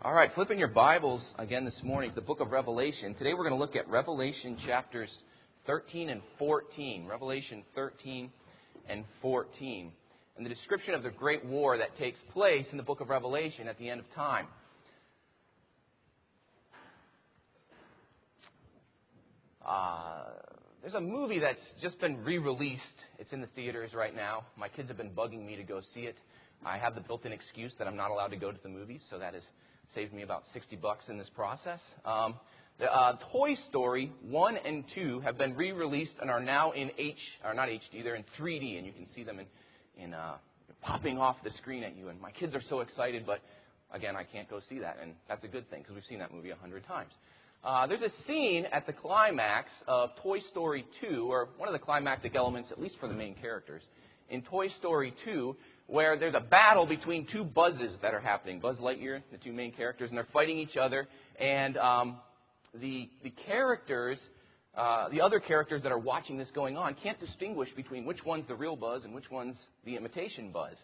All right, flipping your Bibles again this morning to the book of Revelation. Today we're going to look at Revelation chapters 13 and 14. Revelation 13 and 14. And the description of the great war that takes place in the book of Revelation at the end of time. There's a movie that's just been re-released. It's in the theaters right now. My kids have been bugging me to go see it. I have the built-in excuse that I'm not allowed to go to the movies, so that has saved me about $60 in this process. Toy Story 1 and 2 have been re-released and are now in not HD, they're in 3D, and you can see them in popping off the screen at you. And my kids are so excited, but again, I can't go see that, and that's a good thing because we've seen that movie 100 times. There's a scene at the climax of Toy Story 2, or one of the climactic elements, at least for the main characters, in Toy Story 2, where there's a battle between two Buzzes that are happening. Buzz Lightyear, the two main characters, and they're fighting each other. And the other characters that are watching this going on can't distinguish between which one's the real Buzz and which one's the imitation Buzz.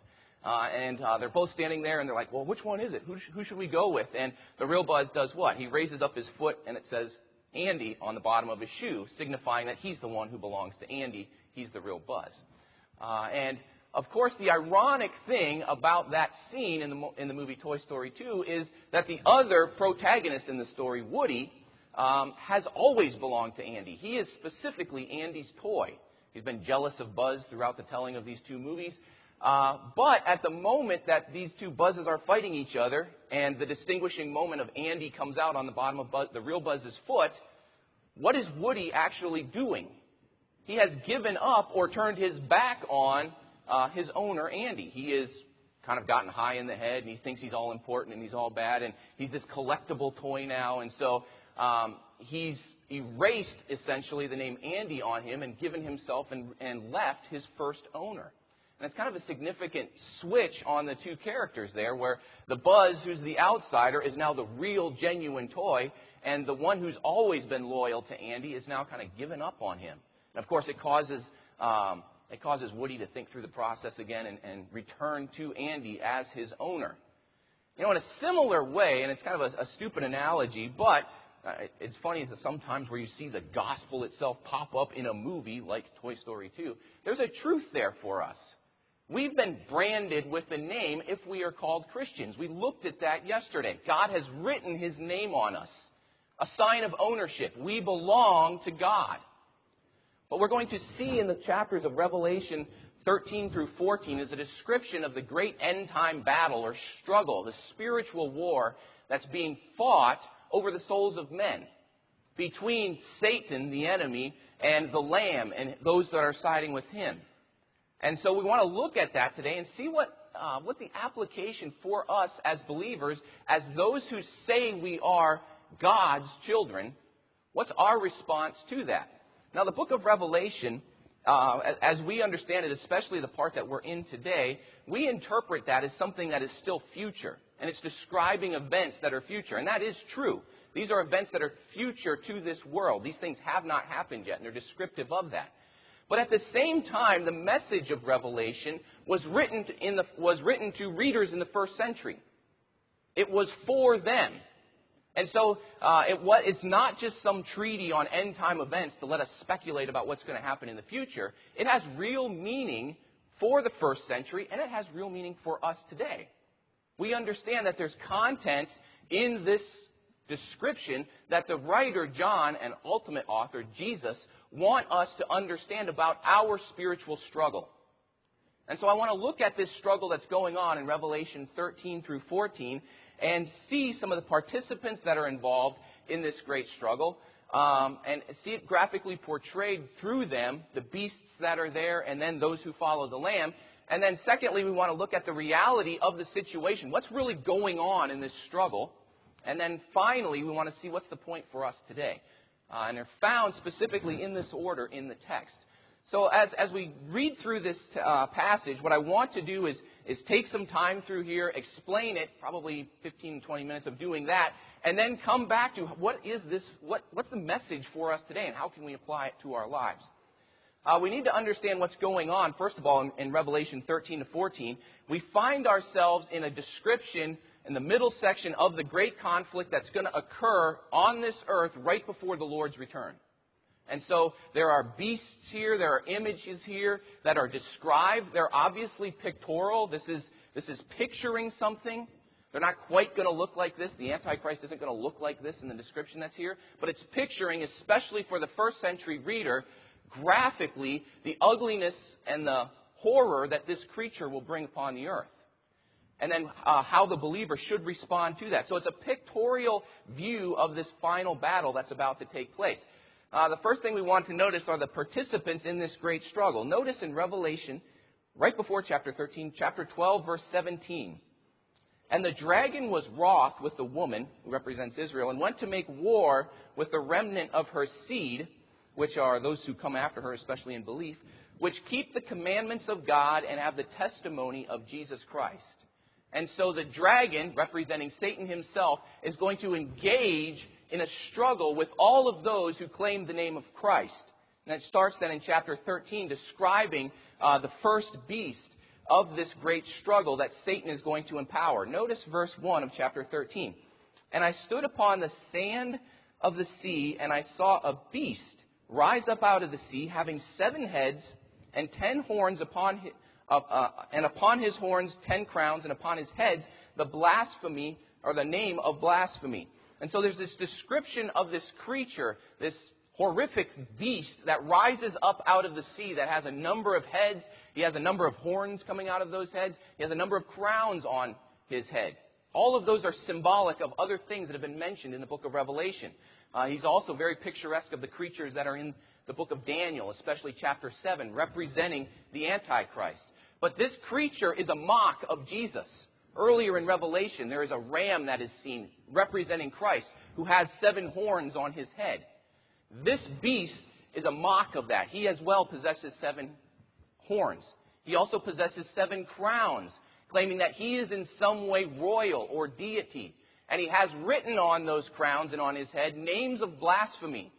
And they're both standing there, and they're like, well, which one is it? Who should we go with? And the real Buzz does what? He raises up his foot, and it says Andy on the bottom of his shoe, signifying that he's the one who belongs to Andy. He's the real Buzz. And of course, the ironic thing about that scene in the movie Toy Story 2 is that the other protagonist in the story, Woody, has always belonged to Andy. He is specifically Andy's toy. He's been jealous of Buzz throughout the telling of these two movies. But at the moment that these two Buzzes are fighting each other, and the distinguishing moment of Andy comes out on the bottom of the real Buzz's foot, what is Woody actually doing? He has given up or turned his back on his owner, Andy. He is kind of gotten high in the head, and he thinks he's all important and he's all bad, and he's this collectible toy now. And so he's erased, essentially, the name Andy on him and given himself and left his first owner. And it's kind of a significant switch on the two characters there, where the Buzz, who's the outsider, is now the real, genuine toy, and the one who's always been loyal to Andy is now kind of given up on him. And, of course, it causes Woody to think through the process again and return to Andy as his owner. You know, in a similar way, and it's kind of a stupid analogy, but it's funny that sometimes where you see the gospel itself pop up in a movie like Toy Story 2, there's a truth there for us. We've been branded with a name if we are called Christians. We looked at that yesterday. God has written His name on us, a sign of ownership. We belong to God. What we're going to see in the chapters of Revelation 13 through 14 is a description of the great end-time battle or struggle, the spiritual war that's being fought over the souls of men between Satan, the enemy, and the Lamb, and those that are siding with him. And so we want to look at that today and see what the application for us as believers, as those who say we are God's children, what's our response to that? Now, the book of Revelation, as we understand it, especially the part that we're in today, we interpret that as something that is still future. And it's describing events that are future. And that is true. These are events that are future to this world. These things have not happened yet, and they're descriptive of that. But at the same time, the message of Revelation was written to readers in the first century. It was for them. And so it's not just some treaty on end-time events to let us speculate about what's going to happen in the future. It has real meaning for the first century, and it has real meaning for us today. We understand that there's content in this description that the writer, John, and ultimate author, Jesus, want us to understand about our spiritual struggle. And so I want to look at this struggle that's going on in Revelation 13 through 14 and see some of the participants that are involved in this great struggle and see it graphically portrayed through them, the beasts that are there, and then those who follow the Lamb. And then secondly, we want to look at the reality of the situation. What's really going on in this struggle? And then finally, we want to see what's the point for us today. And they're found specifically in this order in the text. So as we read through this passage, what I want to do is take some time through here, explain it, probably 15, 20 minutes of doing that, and then come back to what's the message for us today and how can we apply it to our lives. We need to understand what's going on. First of all, in Revelation 13 to 14, we find ourselves in a description in the middle section of the great conflict that's going to occur on this earth right before the Lord's return. And so there are beasts here, there are images here that are described. They're obviously pictorial. This is picturing something. They're not quite going to look like this. The Antichrist isn't going to look like this in the description that's here. But it's picturing, especially for the first century reader, graphically the ugliness and the horror that this creature will bring upon the earth. And then how the believer should respond to that. So it's a pictorial view of this final battle that's about to take place. The first thing we want to notice are the participants in this great struggle. Notice in Revelation, right before chapter 13, chapter 12, verse 17. And the dragon was wroth with the woman, who represents Israel, and went to make war with the remnant of her seed, which are those who come after her, especially in belief, which keep the commandments of God and have the testimony of Jesus Christ. And so the dragon, representing Satan himself, is going to engage in a struggle with all of those who claim the name of Christ. And it starts then in chapter 13 describing the first beast of this great struggle that Satan is going to empower. Notice verse 1 of chapter 13. And I stood upon the sand of the sea, and I saw a beast rise up out of the sea, having 7 heads and 10 horns upon his, and upon his horns 10 crowns, and upon his heads the blasphemy, or the name of blasphemy. And so there's this description of this creature, this horrific beast that rises up out of the sea that has a number of heads. He has a number of horns coming out of those heads. He has a number of crowns on his head. All of those are symbolic of other things that have been mentioned in the book of Revelation. He's also very picturesque of the creatures that are in the book of Daniel, especially chapter 7, representing the Antichrist. But this creature is a mock of Jesus. Earlier in Revelation, there is a ram that is seen representing Christ who has 7 horns on his head. This beast is a mock of that. He as well possesses 7 horns. He also possesses 7 crowns, claiming that he is in some way royal or deity. And he has written on those crowns and on his head names of blasphemy,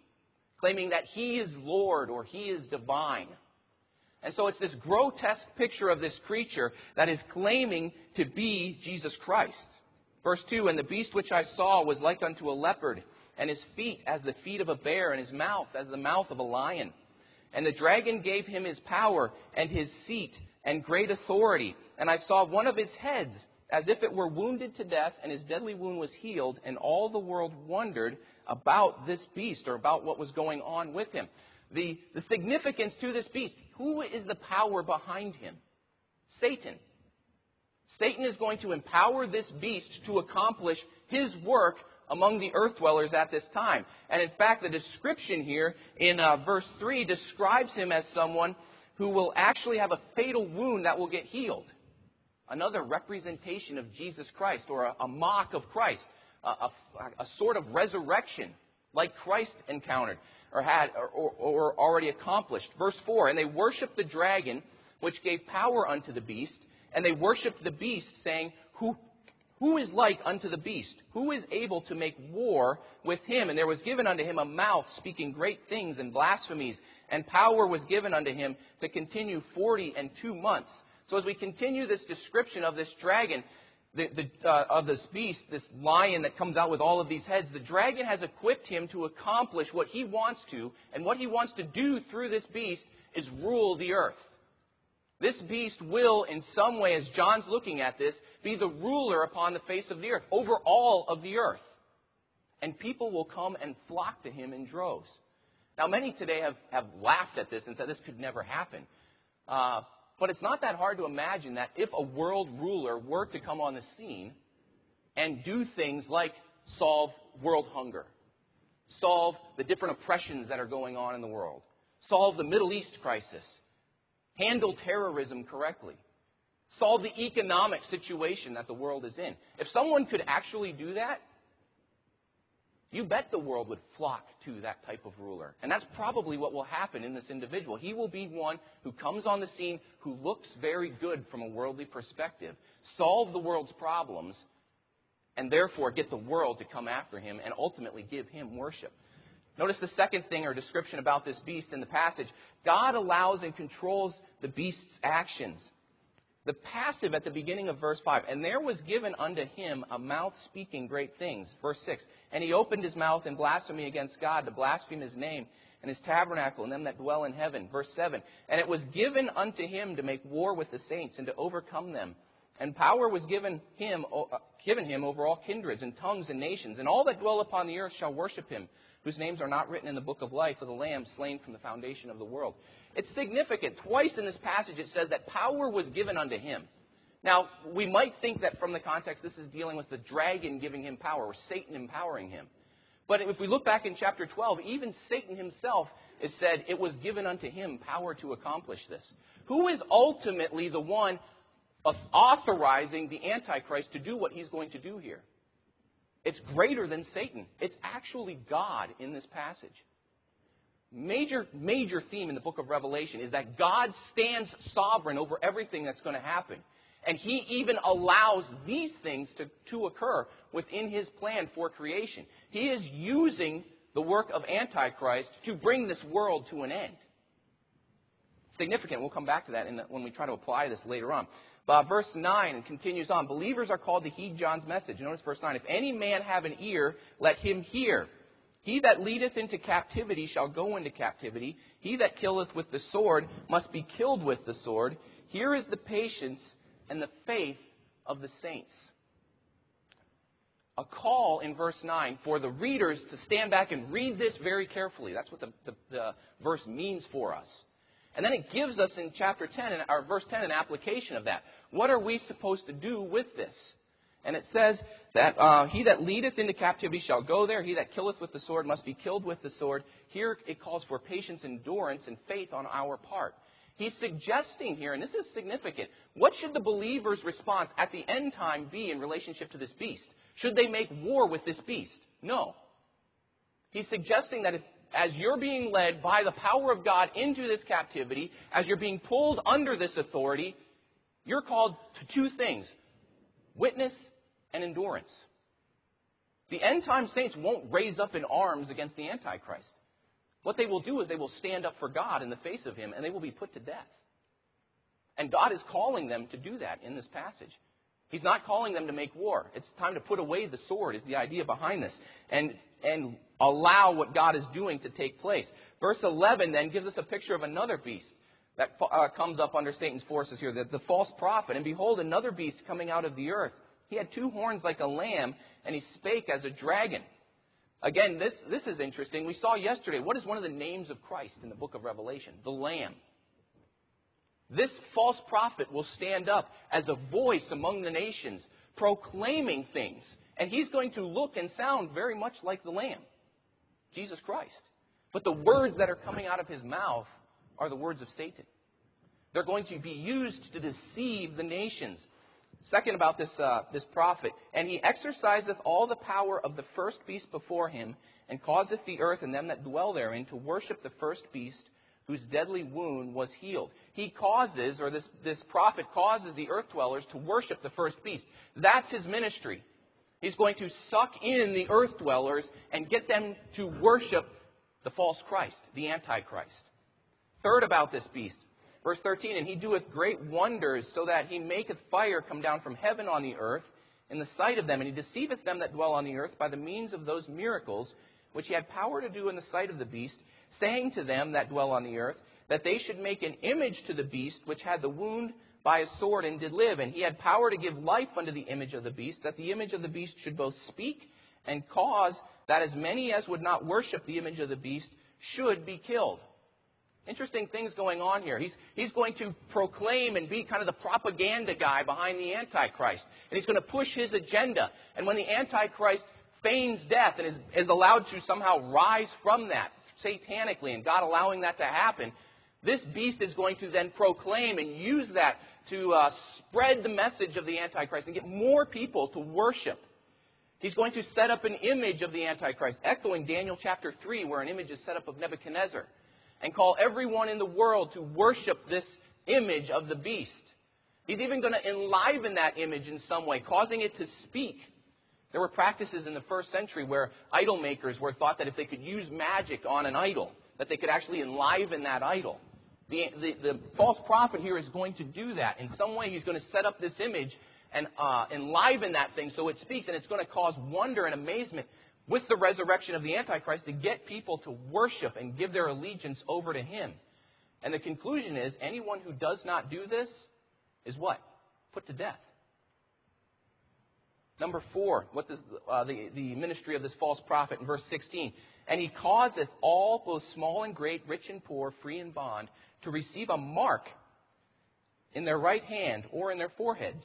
claiming that he is Lord or he is divine. And so it's this grotesque picture of this creature that is claiming to be Jesus Christ. Verse 2, and the beast which I saw was like unto a leopard, and his feet as the feet of a bear, and his mouth as the mouth of a lion. And the dragon gave him his power, and his seat, and great authority. And I saw one of his heads as if it were wounded to death, and his deadly wound was healed, and all the world wondered about this beast, or about what was going on with him. The significance to this beast, who is the power behind him? Satan. Satan is going to empower this beast to accomplish his work among the earth dwellers at this time. And in fact, the description here in verse 3 describes him as someone who will actually have a fatal wound that will get healed. Another representation of Jesus Christ, or a mock of Christ, a sort of resurrection like Christ encountered or had or already accomplished. Verse 4, and they worshipped the dragon, which gave power unto the beast, and they worshipped the beast, saying, Who is like unto the beast? Who is able to make war with him? And there was given unto him a mouth speaking great things and blasphemies, and power was given unto him to continue 42 months. So as we continue this description of this dragon, of this beast, this lion that comes out with all of these heads, the dragon has equipped him to accomplish what he wants to, and what he wants to do through this beast is rule the earth. This beast will, in some way, as John's looking at this, be the ruler upon the face of the earth, over all of the earth. And people will come and flock to him in droves. Now, many today have laughed at this and said this could never happen. But it's not that hard to imagine that if a world ruler were to come on the scene and do things like solve world hunger, solve the different oppressions that are going on in the world, solve the Middle East crisis, handle terrorism correctly, solve the economic situation that the world is in. If someone could actually do that, you bet the world would flock to that type of ruler. And that's probably what will happen in this individual. He will be one who comes on the scene, who looks very good from a worldly perspective, solve the world's problems, and therefore get the world to come after him and ultimately give him worship. Notice the second thing or description about this beast in the passage. God allows and controls the beast's actions. The passive at the beginning of verse 5, and there was given unto him a mouth speaking great things. Verse 6, and he opened his mouth in blasphemy against God, to blaspheme his name and his tabernacle and them that dwell in heaven. Verse 7, and it was given unto him to make war with the saints and to overcome them. And power was given him over all kindreds and tongues and nations. And all that dwell upon the earth shall worship him, whose names are not written in the book of life of the Lamb slain from the foundation of the world. It's significant. Twice in this passage it says that power was given unto him. Now, we might think that from the context this is dealing with the dragon giving him power, or Satan empowering him. But if we look back in chapter 12, even Satan himself is said it was given unto him power to accomplish this. Who is ultimately the one authorizing the Antichrist to do what he's going to do here? It's greater than Satan. It's actually God in this passage. Major theme in the book of Revelation is that God stands sovereign over everything that's going to happen. And he even allows these things to occur within his plan for creation. He is using the work of Antichrist to bring this world to an end. Significant. We'll come back to that when we try to apply this later on. Verse 9 continues on. Believers are called to heed John's message. Notice verse 9. If any man have an ear, let him hear. He that leadeth into captivity shall go into captivity. He that killeth with the sword must be killed with the sword. Here is the patience and the faith of the saints. A call in verse 9 for the readers to stand back and read this very carefully. That's what the verse means for us. And then it gives us in chapter 10, or verse 10, an application of that. What are we supposed to do with this? And it says that he that leadeth into captivity shall go there. He that killeth with the sword must be killed with the sword. Here it calls for patience, endurance, and faith on our part. He's suggesting here, and this is significant, what should the believer's response at the end time be in relationship to this beast? Should they make war with this beast? No. He's suggesting that as you're being led by the power of God into this captivity, as you're being pulled under this authority, you're called to two things: witness and endurance. The end-time saints won't raise up in arms against the Antichrist. What they will do is they will stand up for God in the face of him, and they will be put to death. And God is calling them to do that in this passage. He's not calling them to make war. It's time to put away the sword is the idea behind this, and allow what God is doing to take place. Verse 11 then gives us a picture of another beast that comes up under Satan's forces here, the false prophet. And behold, another beast coming out of the earth. He had two horns like a lamb, and he spake as a dragon. Again, this is interesting. We saw yesterday, what is one of the names of Christ in the book of Revelation? The Lamb. This false prophet will stand up as a voice among the nations, proclaiming things. And he's going to look and sound very much like the Lamb, Jesus Christ. But the words that are coming out of his mouth are the words of Satan. They're going to be used to deceive the nations. Second about this prophet, and he exerciseth all the power of the first beast before him, and causeth the earth and them that dwell therein to worship the first beast, whose deadly wound was healed. He causes, or this prophet causes the earth dwellers to worship the first beast. That's his ministry. He's going to suck in the earth dwellers and get them to worship the false Christ, the Antichrist. Third about this beast, verse 13, and he doeth great wonders, so that he maketh fire come down from heaven on the earth in the sight of them, and he deceiveth them that dwell on the earth by the means of those miracles which he had power to do in the sight of the beast, saying to them that dwell on the earth, that they should make an image to the beast which had the wound by a sword and did live. And he had power to give life unto the image of the beast, that the image of the beast should both speak and cause that as many as would not worship the image of the beast should be killed. Interesting things going on here. He's going to proclaim and be kind of the propaganda guy behind the Antichrist. And he's going to push his agenda. And when the Antichrist feigns death and is allowed to somehow rise from that satanically, and God allowing that to happen, this beast is going to then proclaim and use that to spread the message of the Antichrist and get more people to worship. He's going to set up an image of the Antichrist, echoing Daniel chapter 3, where an image is set up of Nebuchadnezzar, and call everyone in the world to worship this image of the beast. He's even going to enliven that image in some way, causing it to speak. There were practices in the first century where idol makers were thought that if they could use magic on an idol, that they could actually enliven that idol. The false prophet here is going to do that. In some way, he's going to set up this image and enliven that thing so it speaks, and it's going to cause wonder and amazement with the resurrection of the Antichrist to get people to worship and give their allegiance over to him. And the conclusion is, anyone who does not do this is what? Put to death. Number 4, what does the ministry of this false prophet in verse 16? And he causeth all, both small and great, rich and poor, free and bond, to receive a mark in their right hand or in their foreheads,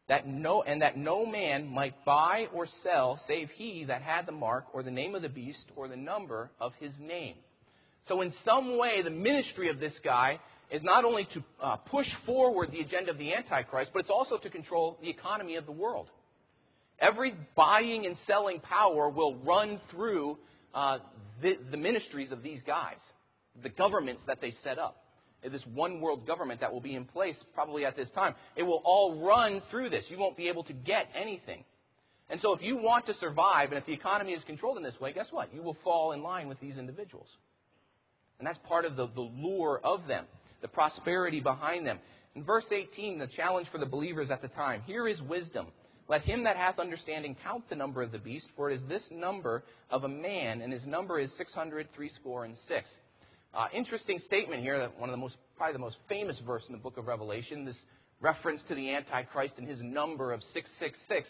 that no man might buy or sell save he that had the mark or the name of the beast or the number of his name. So in some way, the ministry of this guy is not only to push forward the agenda of the Antichrist, but it's also to control the economy of the world. Every buying and selling power will run through the ministries of these guys, the governments that they set up. This one world government that will be in place probably at this time. It will all run through this. You won't be able to get anything. And so if you want to survive, and if the economy is controlled in this way, guess what? You will fall in line with these individuals. And that's part of the lure of them, the prosperity behind them. In verse 18, the challenge for the believers at the time, here is wisdom. Let him that hath understanding count the number of the beast, for it is this number of a man, and his number is 666. Interesting statement here, that probably the most famous verse in the book of Revelation, this reference to the Antichrist and his number of 666.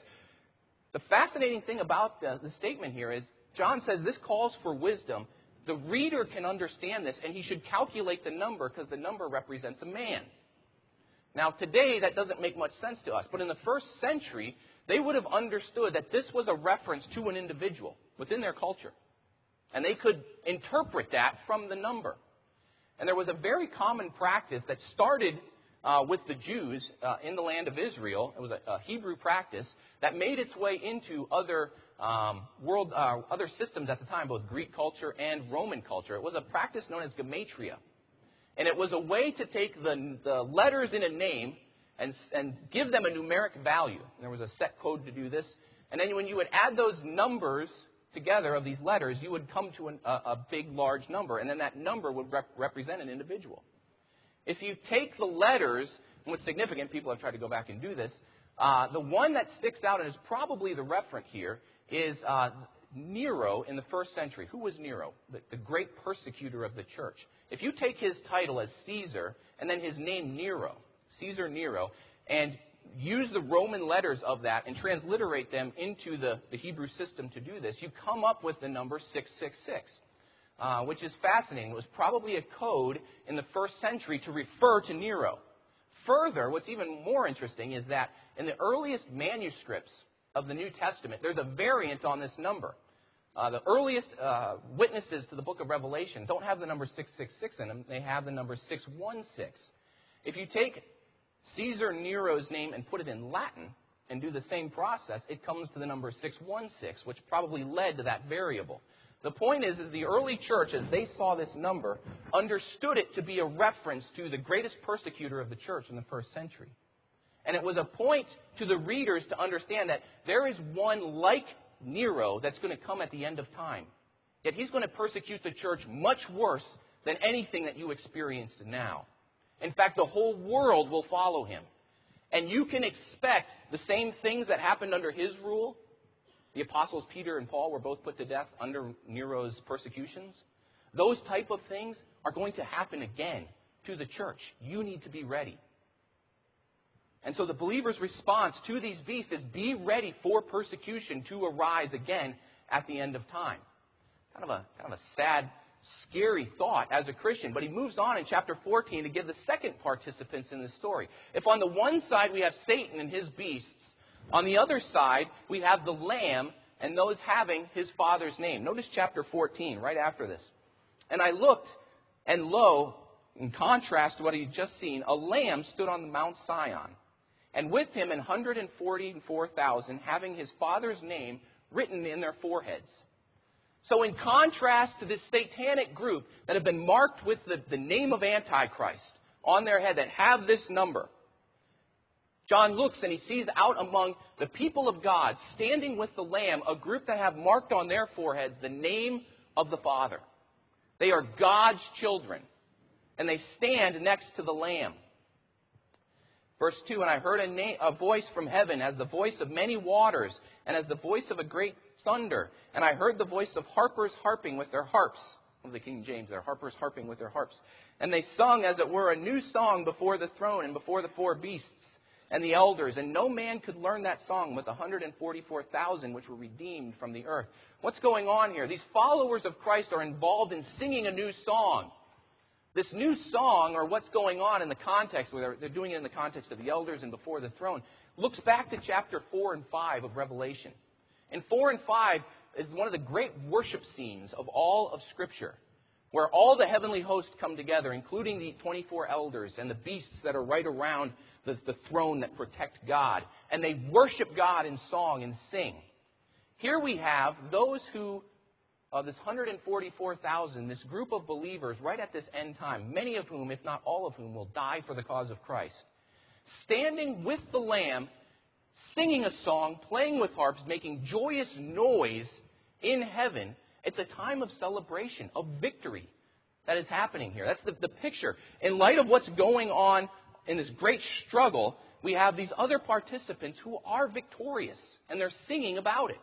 The fascinating thing about the statement here is, John says this calls for wisdom. The reader can understand this, and he should calculate the number because the number represents a man. Now, today, that doesn't make much sense to us. But in the first century, they would have understood that this was a reference to an individual within their culture. And they could interpret that from the number. And there was a very common practice that started with the Jews in the land of Israel. It was a Hebrew practice that made its way into other other systems at the time, both Greek culture and Roman culture. It was a practice known as gematria. And it was a way to take the letters in a name and give them a numeric value. And there was a set code to do this. And then when you would add those numbers together of these letters, you would come to a big, large number. And then that number would represent an individual. If you take the letters, and what's significant, people have tried to go back and do this, the one that sticks out and is probably the referent here is Nero in the first century. Who was Nero? The great persecutor of the church. If you take his title as Caesar and then his name Nero, Caesar Nero, and use the Roman letters of that and transliterate them into the Hebrew system to do this, you come up with the number 666, which is fascinating. It was probably a code in the first century to refer to Nero. Further, what's even more interesting is that in the earliest manuscripts of the New Testament, there's a variant on this number. The earliest witnesses to the book of Revelation don't have the number 666 in them. They have the number 616. If you take Caesar Nero's name and put it in Latin and do the same process, it comes to the number 616, which probably led to that variable. The point is the early church, as they saw this number, understood it to be a reference to the greatest persecutor of the church in the first century. And it was a point to the readers to understand that there is one like Nero that's going to come at the end of time. Yet he's going to persecute the church much worse than anything that you experienced now. In fact, the whole world will follow him. And you can expect the same things that happened under his rule. The apostles Peter and Paul were both put to death under Nero's persecutions. Those type of things are going to happen again to the church. You need to be ready. And so the believer's response to these beasts is be ready for persecution to arise again at the end of time. Kind of a sad, scary thought as a Christian. But he moves on in chapter 14 to give the second participants in this story. If on the one side we have Satan and his beasts, on the other side we have the Lamb and those having his Father's name. Notice chapter 14, right after this. And I looked, and lo, in contrast to what he had just seen, a Lamb stood on Mount Sion, and with him 144,000 having his Father's name written in their foreheads. So in contrast to this satanic group that have been marked with the name of Antichrist on their head, that have this number, John looks and he sees out among the people of God, standing with the Lamb, a group that have marked on their foreheads the name of the Father. They are God's children. and they stand next to the Lamb. Verse 2, and I heard a voice from heaven as the voice of many waters, and as the voice of a great thunder. And I heard the voice of harpers harping with their harps. Of the King James there, harpers harping with their harps. And they sung, as it were, a new song before the throne and before the four beasts and the elders. And no man could learn that song but the 144,000 which were redeemed from the earth. What's going on here? These followers of Christ are involved in singing a new song. This new song, or what's going on in the context, where they're doing it in the context of the elders and before the throne, looks back to chapter 4 and 5 of Revelation. And 4 and 5 is one of the great worship scenes of all of Scripture, where all the heavenly hosts come together, including the 24 elders and the beasts that are right around the throne that protect God. And they worship God in song and sing. Here we have those who, this 144,000, this group of believers right at this end time, many of whom, if not all of whom, will die for the cause of Christ, standing with the Lamb, singing a song, playing with harps, making joyous noise in heaven. It's a time of celebration, of victory that is happening here. That's the picture. In light of what's going on in this great struggle, we have these other participants who are victorious, and they're singing about it.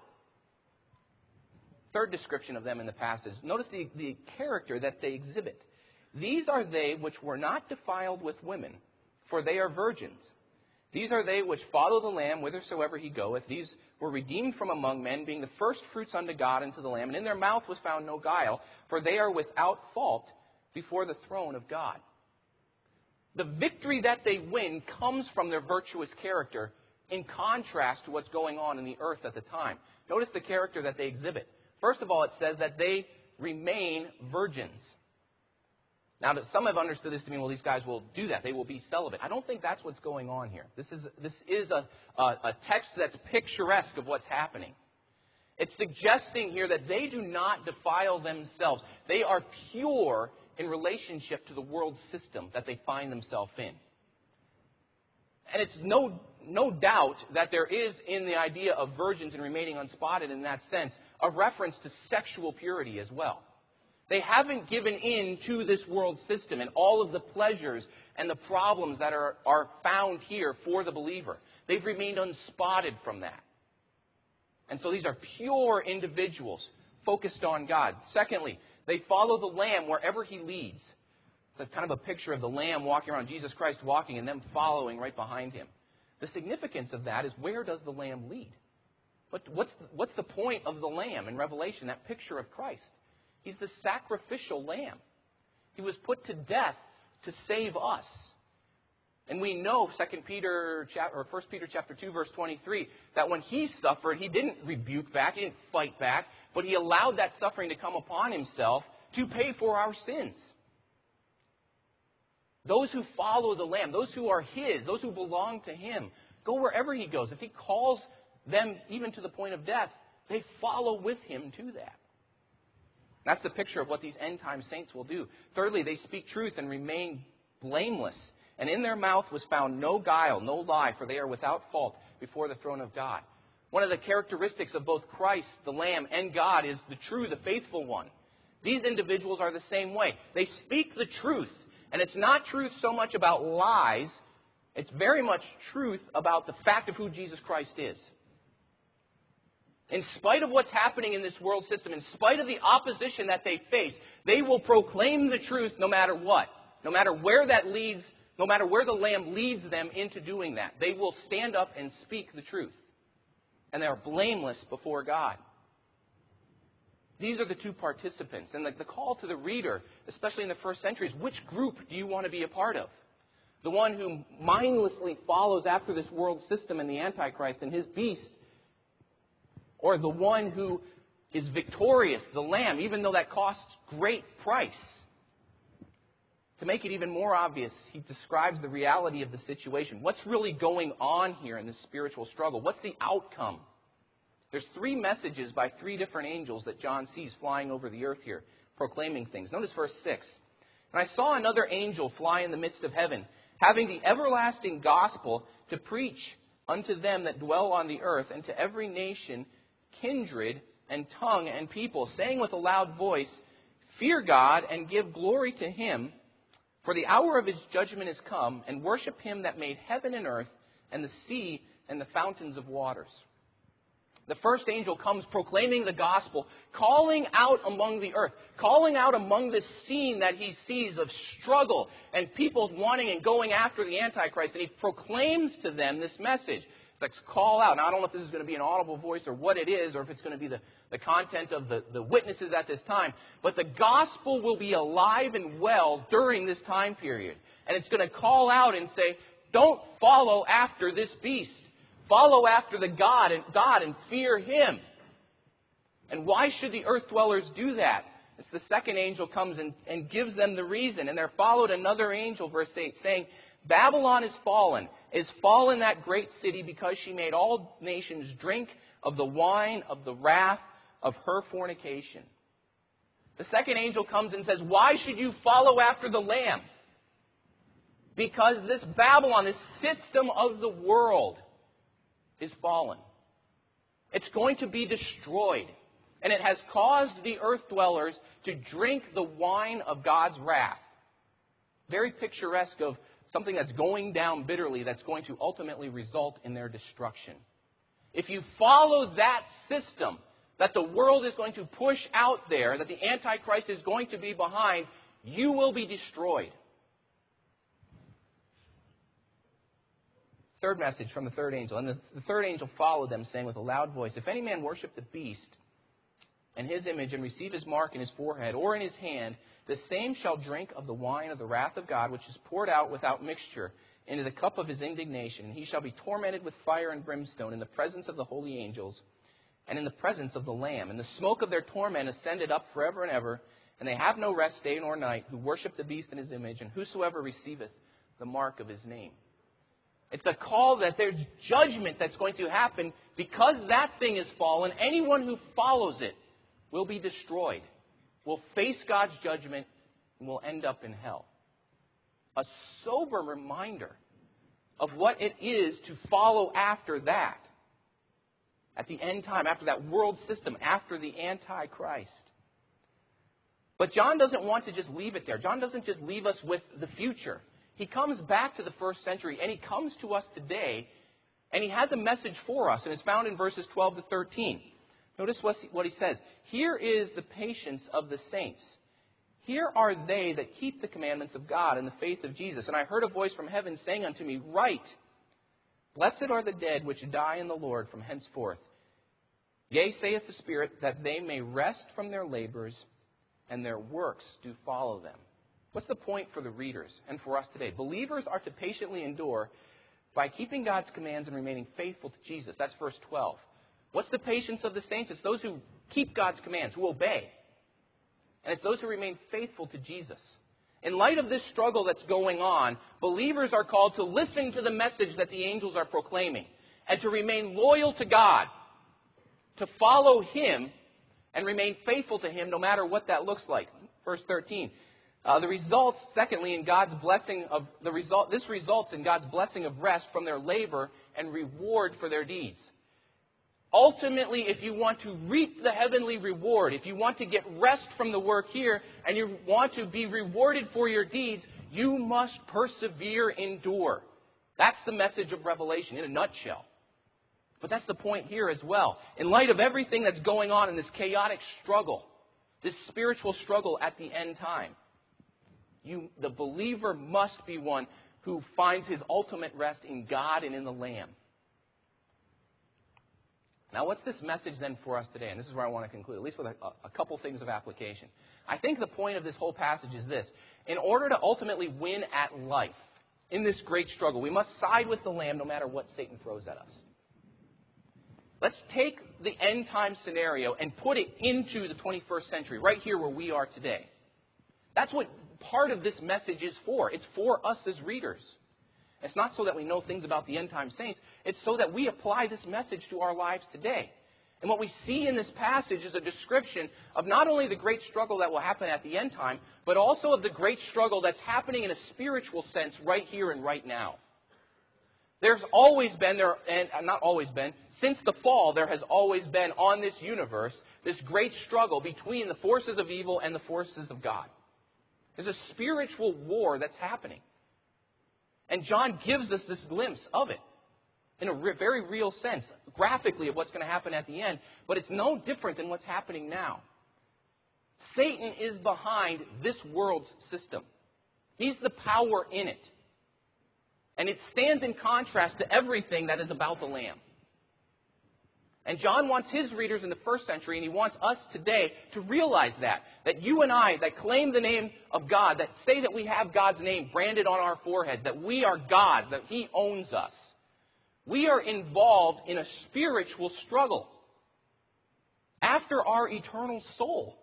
Third description of them in the passage. Notice the character that they exhibit. These are they which were not defiled with women, for they are virgins. These are they which follow the Lamb whithersoever he goeth. These were redeemed from among men, being the first fruits unto God and to the Lamb. And in their mouth was found no guile, for they are without fault before the throne of God. The victory that they win comes from their virtuous character, in contrast to what's going on in the earth at the time. Notice the character that they exhibit. First of all, it says that they remain virgins. Now, some have understood this to mean, well, these guys will do that. They will be celibate. I don't think that's what's going on here. This is a text that's picturesque of what's happening. It's suggesting here that they do not defile themselves. They are pure in relationship to the world system that they find themselves in. And it's no doubt that there is, in the idea of virgins and remaining unspotted in that sense, a reference to sexual purity as well. They haven't given in to this world system and all of the pleasures and the problems that are found here for the believer. They've remained unspotted from that. And so these are pure individuals focused on God. Secondly, they follow the Lamb wherever he leads. It's kind of a picture of the Lamb walking around, Jesus Christ walking, and them following right behind him. The significance of that is, where does the Lamb lead? What's the point of the Lamb in Revelation, that picture of Christ? He's the sacrificial Lamb. He was put to death to save us. And we know 1 Peter chapter 2, verse 23, that when he suffered, he didn't rebuke back, he didn't fight back, but he allowed that suffering to come upon himself to pay for our sins. Those who follow the Lamb, those who are his, those who belong to him, go wherever he goes. If he calls them even to the point of death, they follow with him to that. That's the picture of what these end-time saints will do. Thirdly, they speak truth and remain blameless. And in their mouth was found no guile, no lie, for they are without fault before the throne of God. One of the characteristics of both Christ, the Lamb, and God is the true, the faithful one. These individuals are the same way. They speak the truth. And it's not truth so much about lies. It's very much truth about the fact of who Jesus Christ is. In spite of what's happening in this world system, in spite of the opposition that they face, they will proclaim the truth no matter what. No matter where that leads, no matter where the Lamb leads them into doing that. They will stand up and speak the truth. And they are blameless before God. These are the two participants. And the call to the reader, especially in the first century, is, which group do you want to be a part of? The one who mindlessly follows after this world system and the Antichrist and his beast, or the one who is victorious, the Lamb, even though that costs great price? To make it even more obvious, he describes the reality of the situation. What's really going on here in this spiritual struggle? What's the outcome? There's 3 messages by 3 different angels that John sees flying over the earth here, proclaiming things. Notice verse 6. And I saw another angel fly in the midst of heaven, having the everlasting gospel to preach unto them that dwell on the earth, and to every nation, kindred, and tongue, and people, saying with a loud voice, Fear God, and give glory to him, For the hour of his judgment is come, and worship him that made heaven and earth, and the sea, and the fountains of waters. The first angel comes proclaiming the gospel, calling out among the earth, calling out among this scene that he sees of struggle and people wanting and going after the Antichrist. And he proclaims to them this message. It's like call out. Now, I don't know if this is going to be an audible voice or what it is, or if it's going to be the content of the witnesses at this time. But the gospel will be alive and well during this time period. And it's going to call out and say, don't follow after this beast. Follow after the God and fear him. And why should the earth dwellers do that? It's the second angel comes and gives them the reason. And there followed another angel, verse 8, saying, Babylon is fallen that great city, because she made all nations drink of the wine of the wrath of her fornication. The second angel comes and says, why should you follow after the Lamb? Because this Babylon, this system of the world, is fallen. It's going to be destroyed. And it has caused the earth dwellers to drink the wine of God's wrath. Very picturesque of something that's going down bitterly, that's going to ultimately result in their destruction. If you follow that system that the world is going to push out there, that the Antichrist is going to be behind, you will be destroyed. Third message from the third angel. And the third angel followed them, saying with a loud voice, if any man worship the beast and his image, and receive his mark in his forehead or in his hand, the same shall drink of the wine of the wrath of God, which is poured out without mixture into the cup of his indignation. And he shall be tormented with fire and brimstone in the presence of the holy angels and in the presence of the Lamb. And the smoke of their torment ascended up forever and ever, and they have no rest day nor night, who worship the beast and his image, and whosoever receiveth the mark of his name. It's a call that there's judgment that's going to happen because that thing is fallen. Anyone who follows it will be destroyed, will face God's judgment, and will end up in hell. A sober reminder of what it is to follow after that at the end time, after that world system, after the Antichrist. But John doesn't want to just leave it there. John doesn't just leave us with the future. He comes back to the first century, and he comes to us today, and he has a message for us, and it's found in verses 12 to 13. Notice what he says. Here is the patience of the saints. Here are they that keep the commandments of God and the faith of Jesus. And I heard a voice from heaven saying unto me, Write, blessed are the dead which die in the Lord from henceforth. Yea, saith the Spirit, that they may rest from their labors, and their works do follow them. What's the point for the readers and for us today? Believers are to patiently endure by keeping God's commands and remaining faithful to Jesus. That's verse 12. What's the patience of the saints? It's those who keep God's commands, who obey. And it's those who remain faithful to Jesus. In light of this struggle that's going on, believers are called to listen to the message that the angels are proclaiming and to remain loyal to God, to follow Him and remain faithful to Him no matter what that looks like. Verse 13. The results, secondly, in God's blessing of this results in God's blessing of rest from their labor and reward for their deeds. Ultimately, if you want to reap the heavenly reward, if you want to get rest from the work here, and you want to be rewarded for your deeds, you must persevere, endure. That's the message of Revelation in a nutshell. But that's the point here as well. In light of everything that's going on in this chaotic struggle, this spiritual struggle at the end time, the believer must be one who finds his ultimate rest in God and in the Lamb. Now, what's this message then for us today? And this is where I want to conclude, at least with a couple things of application. I think the point of this whole passage is this. In order to ultimately win at life in this great struggle, we must side with the Lamb no matter what Satan throws at us. Let's take the end time scenario and put it into the 21st century, right here where we are today. That's what part of this message is for. It's for us as readers. It's not so that we know things about the end-time saints. It's so that we apply this message to our lives today. And what we see in this passage is a description of not only the great struggle that will happen at the end time, but also of the great struggle that's happening in a spiritual sense right here and right now. There's always been, since the fall, there has always been on this universe this great struggle between the forces of evil and the forces of God. There's a spiritual war that's happening. And John gives us this glimpse of it in a very real sense, graphically, of what's going to happen at the end. But it's no different than what's happening now. Satan is behind this world's system. He's the power in it. And it stands in contrast to everything that is about the Lamb. And John wants his readers in the first century, and he wants us today to realize that you and I that claim the name of God, that say that we have God's name branded on our foreheads, that we are God's, that He owns us, we are involved in a spiritual struggle after our eternal soul,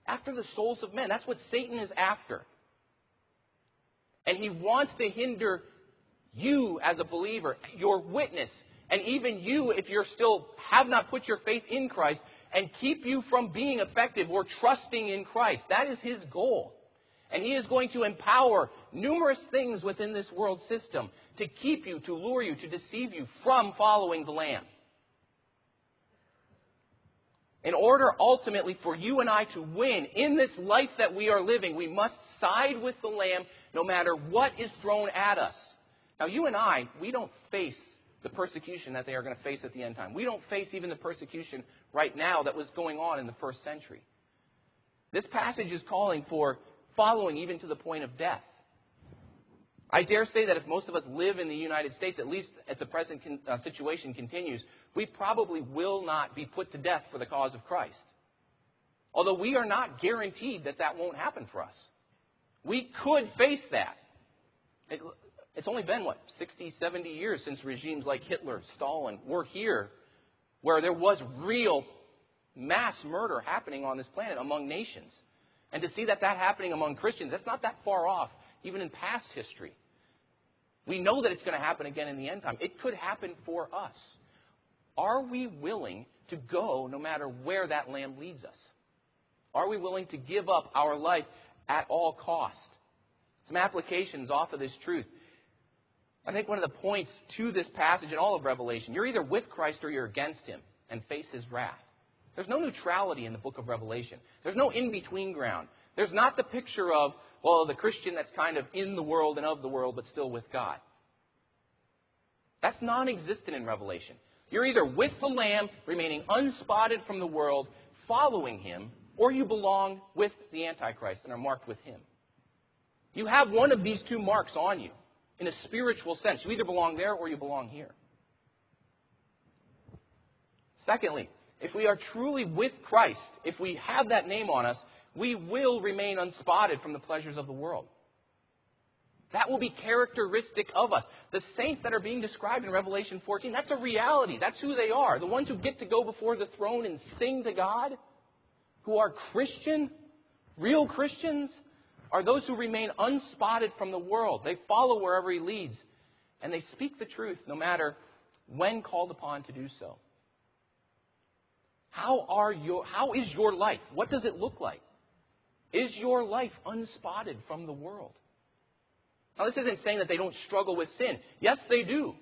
after the souls of men. That's what Satan is after. And he wants to hinder you as a believer, your witness, and even you, if you're still have not put your faith in Christ, and keep you from being effective or trusting in Christ. That is his goal. And he is going to empower numerous things within this world system to keep you, to lure you, to deceive you from following the Lamb. In order ultimately for you and I to win in this life that we are living, we must side with the Lamb no matter what is thrown at us. Now, you and I, we don't face the persecution that they are going to face at the end time. We don't face even the persecution right now that was going on in the first century. This passage is calling for following even to the point of death. I dare say that if most of us live in the United States, at least as the present situation continues, we probably will not be put to death for the cause of Christ. Although we are not guaranteed that that won't happen for us. We could face that. It's only been, 60, 70 years since regimes like Hitler, Stalin were here, where there was real mass murder happening on this planet among nations. And to see that happening among Christians, that's not that far off, even in past history. We know that it's going to happen again in the end time. It could happen for us. Are we willing to go no matter where that Lamb leads us? Are we willing to give up our life at all cost? Some applications off of this truth. I think one of the points to this passage in all of Revelation, you're either with Christ or you're against Him and face His wrath. There's no neutrality in the book of Revelation. There's no in-between ground. There's not the picture of, the Christian that's kind of in the world and of the world but still with God. That's non-existent in Revelation. You're either with the Lamb, remaining unspotted from the world, following Him, or you belong with the Antichrist and are marked with him. You have one of these two marks on you. In a spiritual sense, you either belong there or you belong here. Secondly, if we are truly with Christ, if we have that name on us, we will remain unspotted from the pleasures of the world. That will be characteristic of us. The saints that are being described in Revelation 14, that's a reality. That's who they are. The ones who get to go before the throne and sing to God, who are Christian, real Christians, are those who remain unspotted from the world. They follow wherever He leads. And they speak the truth no matter when called upon to do so. How is your life? What does it look like? Is your life unspotted from the world? Now, this isn't saying that they don't struggle with sin. Yes, they do.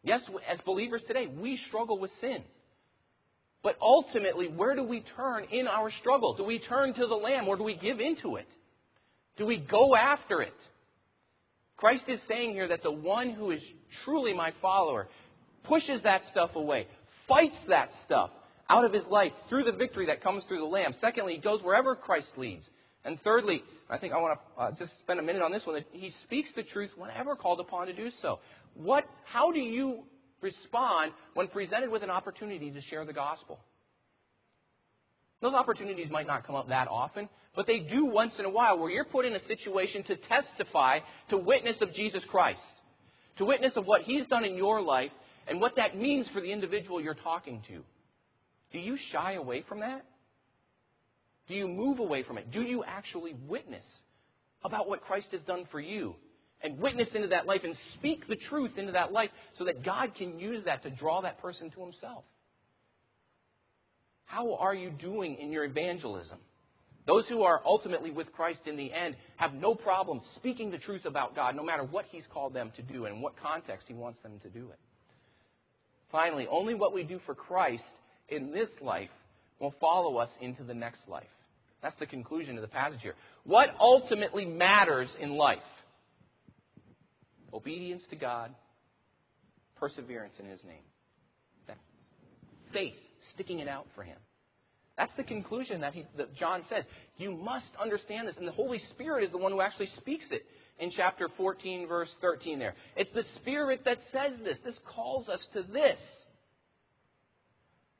Yes, as believers today, we struggle with sin. But ultimately, where do we turn in our struggle? Do we turn to the Lamb or do we give into it? Do we go after it? Christ is saying here that the one who is truly my follower pushes that stuff away, fights that stuff out of his life through the victory that comes through the Lamb. Secondly, he goes wherever Christ leads. And thirdly, I think I want to just spend a minute on this one, that he speaks the truth whenever called upon to do so. How do you respond when presented with an opportunity to share the gospel? Those opportunities might not come up that often, but they do once in a while, where you're put in a situation to testify, to witness of Jesus Christ, to witness of what He's done in your life and what that means for the individual you're talking to. Do you shy away from that? Do you move away from it? Do you actually witness about what Christ has done for you and witness into that life and speak the truth into that life so that God can use that to draw that person to Himself? How are you doing in your evangelism? Those who are ultimately with Christ in the end have no problem speaking the truth about God, no matter what He's called them to do and in what context He wants them to do it. Finally, only what we do for Christ in this life will follow us into the next life. That's the conclusion of the passage here. What ultimately matters in life? Obedience to God, perseverance in His name. That faith, sticking it out for Him. That's the conclusion that John says. You must understand this. And the Holy Spirit is the one who actually speaks it in chapter 14, verse 13 there. It's the Spirit that says this. This calls us to this.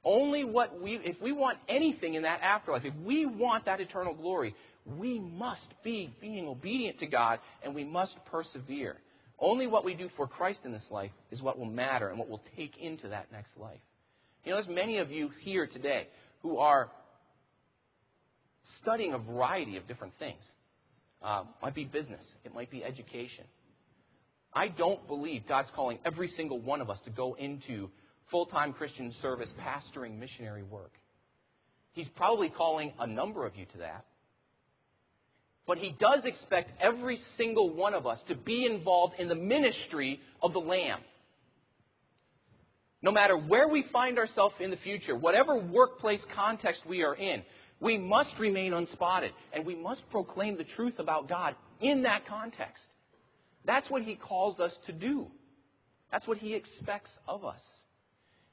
If we want anything in that afterlife, if we want that eternal glory, we must be being obedient to God, and we must persevere. Only what we do for Christ in this life is what will matter and what we'll take into that next life. You know, there's many of you here today who are studying a variety of different things. It might be business. It might be education. I don't believe God's calling every single one of us to go into full-time Christian service, pastoring, missionary work. He's probably calling a number of you to that. But He does expect every single one of us to be involved in the ministry of the Lamb. No matter where we find ourselves in the future, whatever workplace context we are in, we must remain unspotted, and we must proclaim the truth about God in that context. That's what He calls us to do. That's what He expects of us.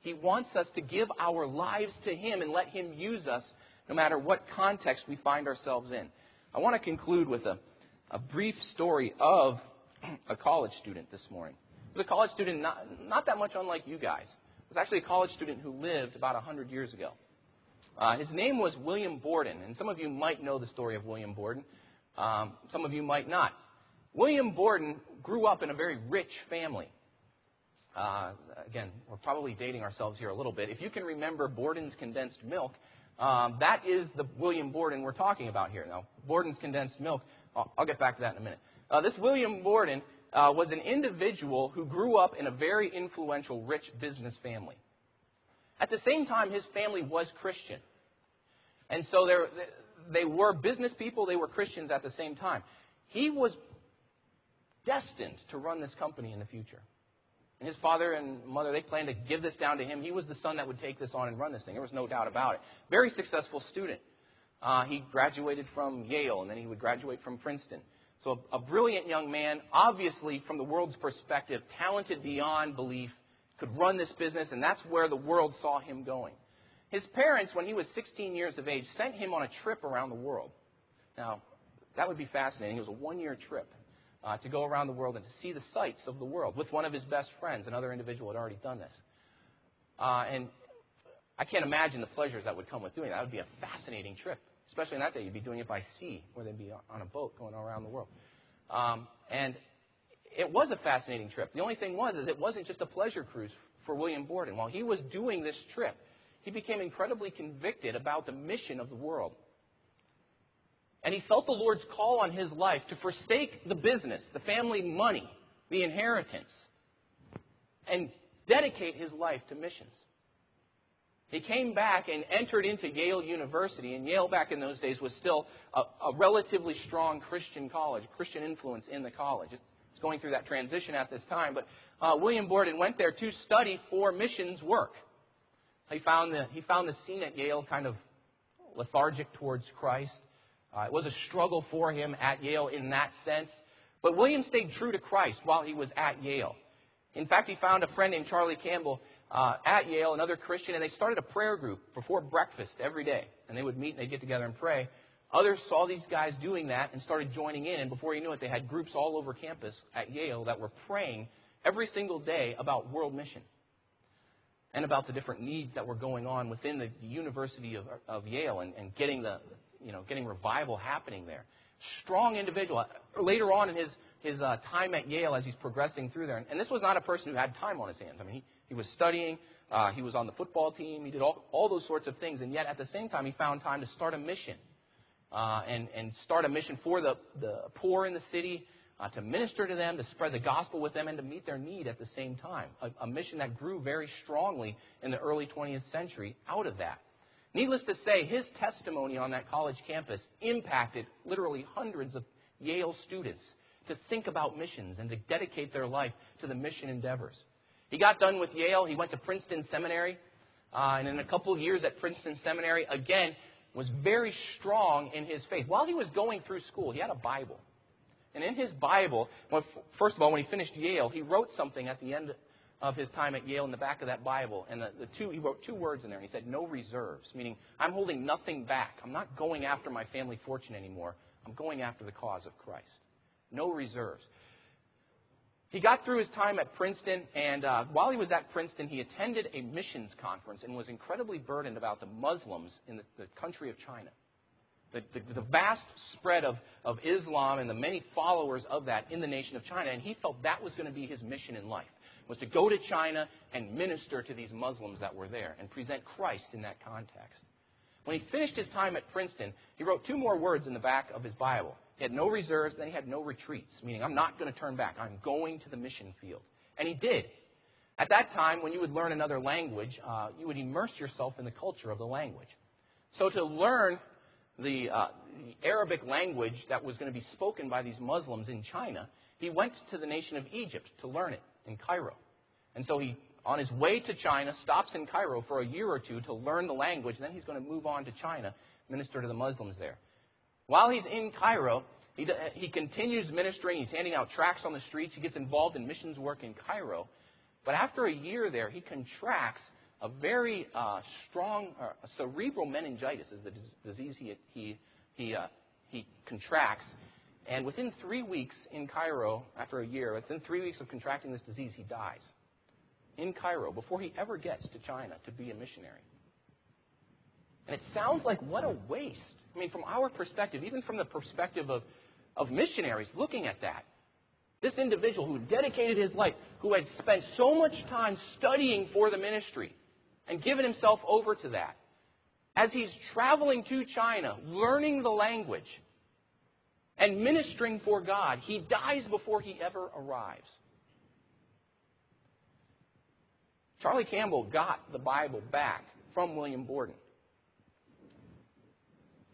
He wants us to give our lives to Him and let Him use us no matter what context we find ourselves in. I want to conclude with a brief story of a college student this morning. He was a college student not that much unlike you guys. He was actually a college student who lived about 100 years ago. His name was William Borden, and some of you might know the story of William Borden. Some of you might not. William Borden grew up in a very rich family. Again, we're probably dating ourselves here a little bit. If you can remember Borden's condensed milk, that is the William Borden we're talking about here. Now, Borden's condensed milk, I'll get back to that in a minute. This William Borden was an individual who grew up in a very influential, rich business family. At the same time, his family was Christian. And so they were business people, they were Christians at the same time. He was destined to run this company in the future. And his father and mother, they planned to give this down to him. He was the son that would take this on and run this thing. There was no doubt about it. Very successful student. He graduated from Yale, and then he would graduate from Princeton. So a brilliant young man, obviously, from the world's perspective, talented beyond belief, could run this business, and that's where the world saw him going. His parents, when he was 16 years of age, sent him on a trip around the world. Now, that would be fascinating. It was a one-year trip. To go around the world and to see the sights of the world with one of his best friends, another individual who had already done this. And I can't imagine the pleasures that would come with doing that. That would be a fascinating trip, especially in that day. You'd be doing it by sea, where they'd be on a boat going around the world. And it was a fascinating trip. The only thing is it wasn't just a pleasure cruise for William Borden. While he was doing this trip, he became incredibly convicted about the mission of the world. And he felt the Lord's call on his life to forsake the business, the family money, the inheritance, and dedicate his life to missions. He came back and entered into Yale University, and Yale back in those days was still a relatively strong Christian college, Christian influence in the college. It's going through that transition at this time, but William Borden went there to study for missions work. He found the scene at Yale kind of lethargic towards Christ. It was a struggle for him at Yale in that sense. But William stayed true to Christ while he was at Yale. In fact, he found a friend named Charlie Campbell at Yale, another Christian, and they started a prayer group before breakfast every day. And they would meet and they'd get together and pray. Others saw these guys doing that and started joining in. And before you knew it, they had groups all over campus at Yale that were praying every single day about world mission and about the different needs that were going on within the University of Yale and getting revival happening there. Strong individual. Later on in his time at Yale, as he's progressing through there, and this was not a person who had time on his hands. I mean, he was studying. He was on the football team. He did all those sorts of things, and yet at the same time, he found time to start a mission and start a mission for the poor in the city, to minister to them, to spread the gospel with them, and to meet their need at the same time. A mission that grew very strongly in the early 20th century out of that. Needless to say, his testimony on that college campus impacted literally hundreds of Yale students to think about missions and to dedicate their life to the mission endeavors. He got done with Yale. He went to Princeton Seminary. And in a couple of years at Princeton Seminary, again, was very strong in his faith. While he was going through school, he had a Bible. And in his Bible, first of all, when he finished Yale, he wrote something at the end of his time at Yale in the back of that Bible. And he wrote two words in there. He said, "No reserves," meaning I'm holding nothing back. I'm not going after my family fortune anymore. I'm going after the cause of Christ. No reserves. He got through his time at Princeton, and while he was at Princeton, he attended a missions conference and was incredibly burdened about the Muslims in the country of China. The vast spread of Islam and the many followers of that in the nation of China. And he felt that was going to be his mission in life, was to go to China and minister to these Muslims that were there and present Christ in that context. When he finished his time at Princeton, he wrote two more words in the back of his Bible. He had no reserves, then he had no retreats, meaning I'm not going to turn back. I'm going to the mission field. And he did. At that time, when you would learn another language, you would immerse yourself in the culture of the language. So to learn the Arabic language that was going to be spoken by these Muslims in China, he went to the nation of Egypt to learn it in Cairo. And so he, on his way to China, stops in Cairo for a year or two to learn the language, and then he's going to move on to China, minister to the Muslims there. While he's in Cairo, he continues ministering. He's handing out tracts on the streets. He gets involved in missions work in Cairo. But after a year there, he contracts a very strong cerebral meningitis is the disease he contracts. And within 3 weeks in Cairo, after a year, within 3 weeks of contracting this disease, he dies in Cairo before he ever gets to China to be a missionary. And it sounds like what a waste. I mean, from our perspective, even from the perspective of missionaries looking at that, this individual who dedicated his life, who had spent so much time studying for the ministry and given himself over to that, as he's traveling to China, learning the language and ministering for God, he dies before he ever arrives. Charlie Campbell got the Bible back from William Borden.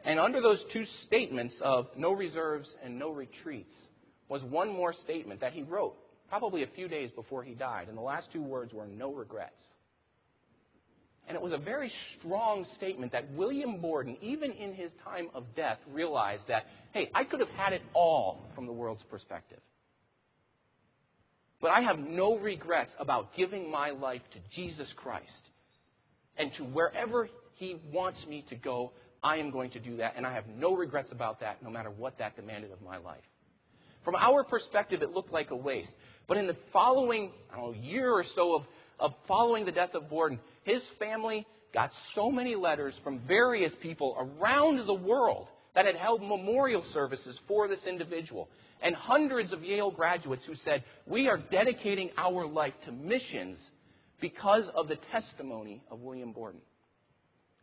And under those two statements of no reserves and no retreats was one more statement that he wrote probably a few days before he died. And the last two words were no regrets. And it was a very strong statement that William Borden, even in his time of death, realized that, hey, I could have had it all from the world's perspective. But I have no regrets about giving my life to Jesus Christ. And to wherever He wants me to go, I am going to do that. And I have no regrets about that, no matter what that demanded of my life. From our perspective, it looked like a waste. But in the following, year or so of following the death of Borden, his family got so many letters from various people around the world that had held memorial services for this individual. And hundreds of Yale graduates who said, we are dedicating our life to missions because of the testimony of William Borden.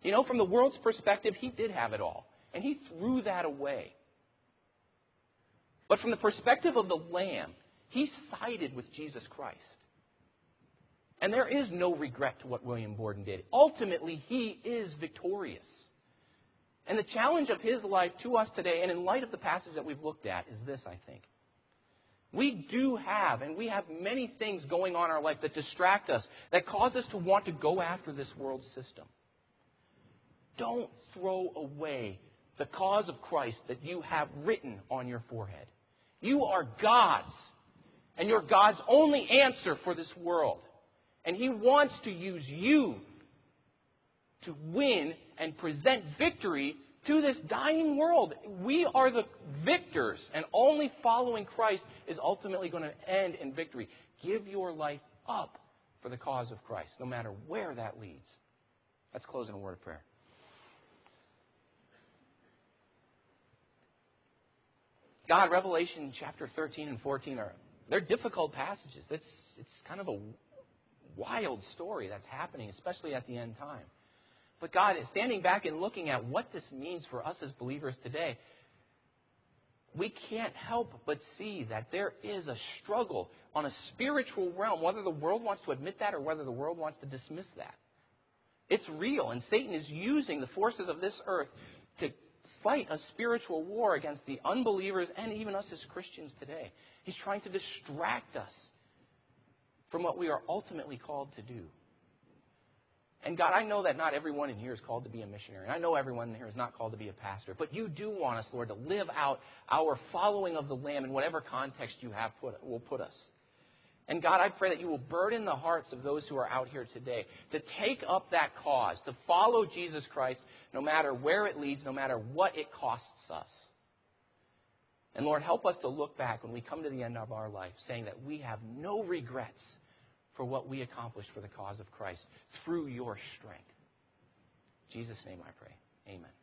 You know, from the world's perspective, he did have it all. And he threw that away. But from the perspective of the Lamb, he sided with Jesus Christ. And there is no regret to what William Borden did. Ultimately, he is victorious. And the challenge of his life to us today, and in light of the passage that we've looked at, is this, I think. We have many things going on in our life that distract us, that cause us to want to go after this world system. Don't throw away the cause of Christ that you have written on your forehead. You are God's, and you're God's only answer for this world. And He wants to use you to win and present victory to this dying world. We are the victors, and only following Christ is ultimately going to end in victory. Give your life up for the cause of Christ, no matter where that leads. Let's close in a word of prayer. God, Revelation chapter 13 and 14 they're difficult passages. It's kind of a wild story that's happening, especially at the end time. But God, standing back and looking at what this means for us as believers today, we can't help but see that there is a struggle on a spiritual realm, whether the world wants to admit that or whether the world wants to dismiss that. It's real, and Satan is using the forces of this earth to fight a spiritual war against the unbelievers and even us as Christians today. He's trying to distract us from what we are ultimately called to do. And God, I know that not everyone in here is called to be a missionary. And I know everyone in here is not called to be a pastor. But you do want us, Lord, to live out our following of the Lamb in whatever context you will put us. And God, I pray that you will burden the hearts of those who are out here today to take up that cause, to follow Jesus Christ no matter where it leads, no matter what it costs us. And Lord, help us to look back when we come to the end of our life saying that we have no regrets for what we accomplished for the cause of Christ through your strength. In Jesus' name I pray. Amen.